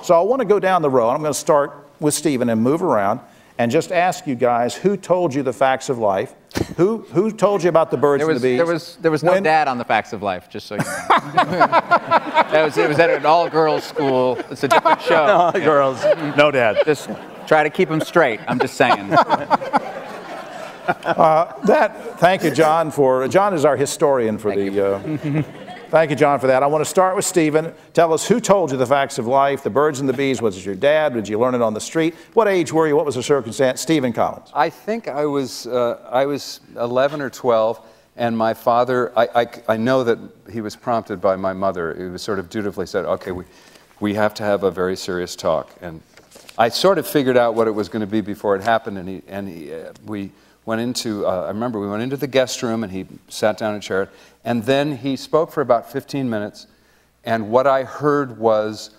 So I want to go down the row. I'm going to start with Stephen and move around and just ask you guys who told you the facts of life. Who told you about the birds and the bees? There was no dad on the Facts of Life, just so you know. It was at an all-girls school. It's a different show. All girls, no dad. Just try to keep them straight. I'm just saying. Thank you, John. John is our historian for Thank you, John, for that. I want to start with Stephen. Tell us who told you the facts of life, the birds and the bees. Was it your dad? Did you learn it on the street? What age were you? What was the circumstance? Stephen Collins. I think I was 11 or 12, and my father, I know that he was prompted by my mother. He was sort of dutifully said, okay, we have to have a very serious talk. And I sort of figured out what it was going to be before it happened, we went into, I remember we went into the guest room and he sat down in a chair, and then he spoke for about 15 minutes, and what I heard was,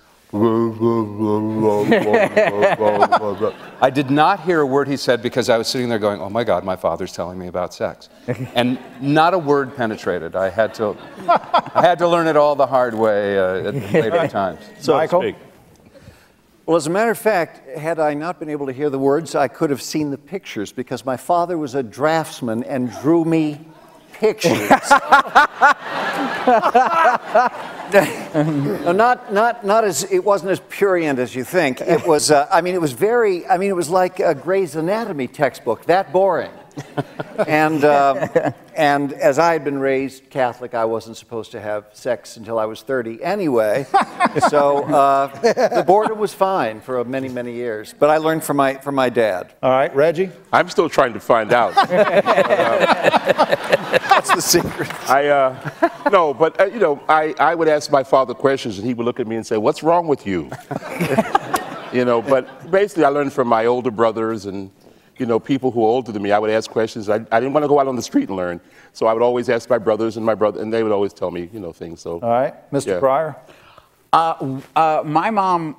I did not hear a word he said because I was sitting there going, oh my God, my father's telling me about sex. And not a word penetrated. I had to learn it all the hard way at later times. So Michael? Well, as a matter of fact, had I not been able to hear the words, I could have seen the pictures because my father was a draftsman and drew me pictures. No, not as, it wasn't as prurient as you think. It was, it was very, it was like a Grey's Anatomy textbook, that boring. And as I had been raised Catholic, I wasn't supposed to have sex until I was 30 anyway. So the boredom was fine for many, many years. But I learned from my dad. All right, Reggie? I'm still trying to find out. That's the secret. I would ask my father questions, and he would look at me and say, "What's wrong with you?" But basically, I learned from my older brothers and people who were older than me. I would ask questions. I didn't want to go out on the street and learn, so I would always ask my brothers and and they would always tell me, things. So. All right, Mr. Cryer. My mom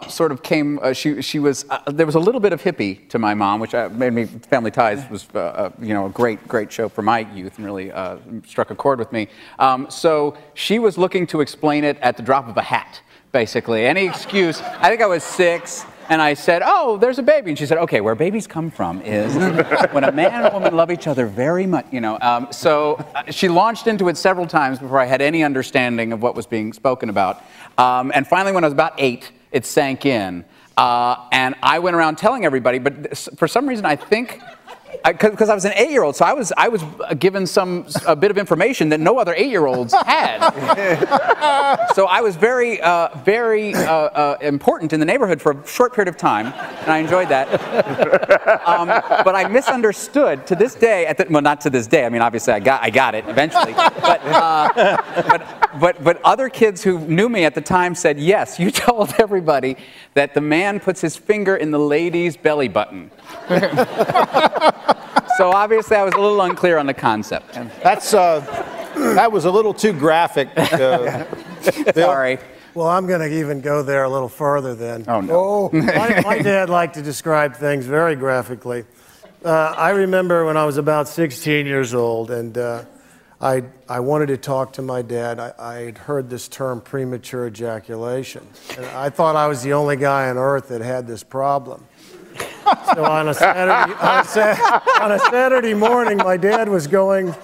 sort of came. She was. There was a little bit of hippie to my mom, which made me. Family Ties was, a great show for my youth, and really struck a chord with me. So she was looking to explain it at the drop of a hat, basically. Any excuse. I think I was 6. And I said, oh, there's a baby. And she said, okay, where babies come from is when a man and a woman love each other very much, So she launched into it several times before I had any understanding of what was being spoken about. And finally, when I was about 8, it sank in. And I went around telling everybody, but for some reason, I think, because I was an 8-year-old, so I was given a bit of information that no other 8-year-olds had. So I was very important in the neighborhood for a short period of time, and I enjoyed that. But I misunderstood to this day. Well, not to this day. I mean, obviously, I got it eventually. But other kids who knew me at the time said, yes, you told everybody that the man puts his finger in the lady's belly button. So obviously I was a little unclear on the concept. That was a little too graphic. Sorry. Well, I'm going to even go there a little further then. Oh, no. My dad liked to describe things very graphically. I remember when I was about 16 years old, and I wanted to talk to my dad. I had heard this term, premature ejaculation. And I thought I was the only guy on earth that had this problem. So on a Saturday morning, my dad was going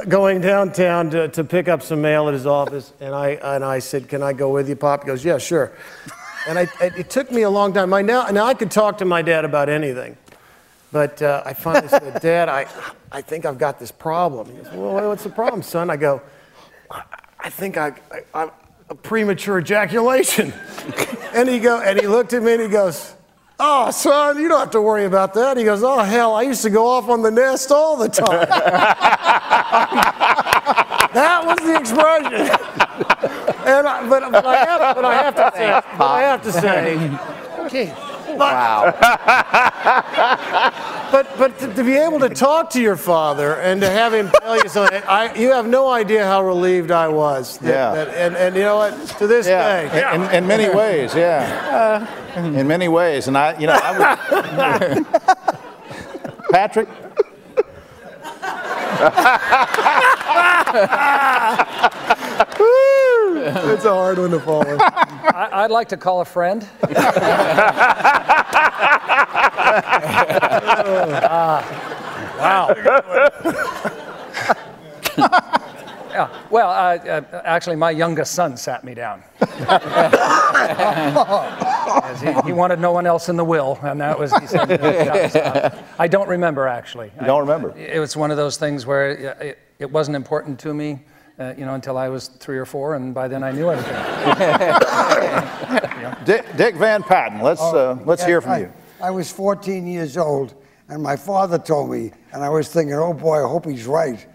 downtown to pick up some mail at his office, and I said, "Can I go with you, Pop?" He goes, "Yeah, sure." And it took me a long time. Now I could talk to my dad about anything, but I finally said, "Dad, I think I've got this problem." He goes, "Well, what's the problem, son?" I go, "I think I'm a premature ejaculation." And he looked at me and he goes, "Oh, son, you don't have to worry about that." He goes, "Oh, hell, I used to go off on the nest all the time." That was the expression. But I have to say, okay. Wow. But to be able to talk to your father and to have him tell you something, you have no idea how relieved I was. And you know what? To this day. In many ways, yeah. In many ways. And I would... Patrick? It's a hard one to follow. I'd like to call a friend. Wow. Yeah. Well, actually, my youngest son sat me down. He wanted no one else in the will, and that was, he said, I don't remember, actually. You don't remember? It was one of those things where it wasn't important to me, until I was 3 or 4, and by then I knew everything. Dick Van Patten, let's hear from you. I was 14 years old, and my father told me, and I was thinking, oh boy, I hope he's right.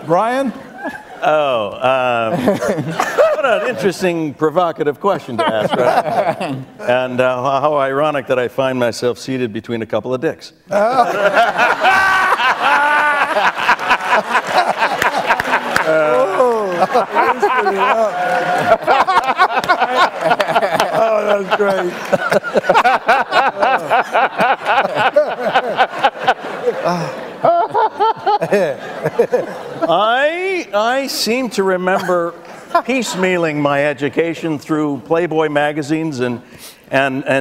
Brian? Oh, what an interesting, provocative question to ask, right? And how ironic that I find myself seated between a couple of dicks. Oh, that's great. I seem to remember piecemealing my education through Playboy magazines and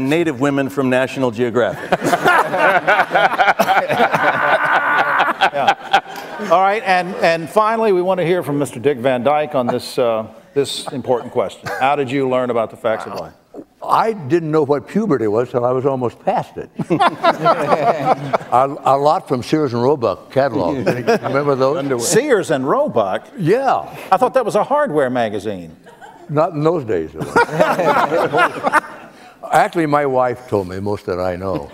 native women from National Geographic. All right, and finally, we want to hear from Mr. Dick Van Dyke on this important question. How did you learn about the facts of life? I didn't know what puberty was till I was almost past it. a lot from Sears and Roebuck catalogs. Remember those? Sears and Roebuck? Yeah. I thought that was a hardware magazine. Not in those days. Actually, my wife told me most that I know.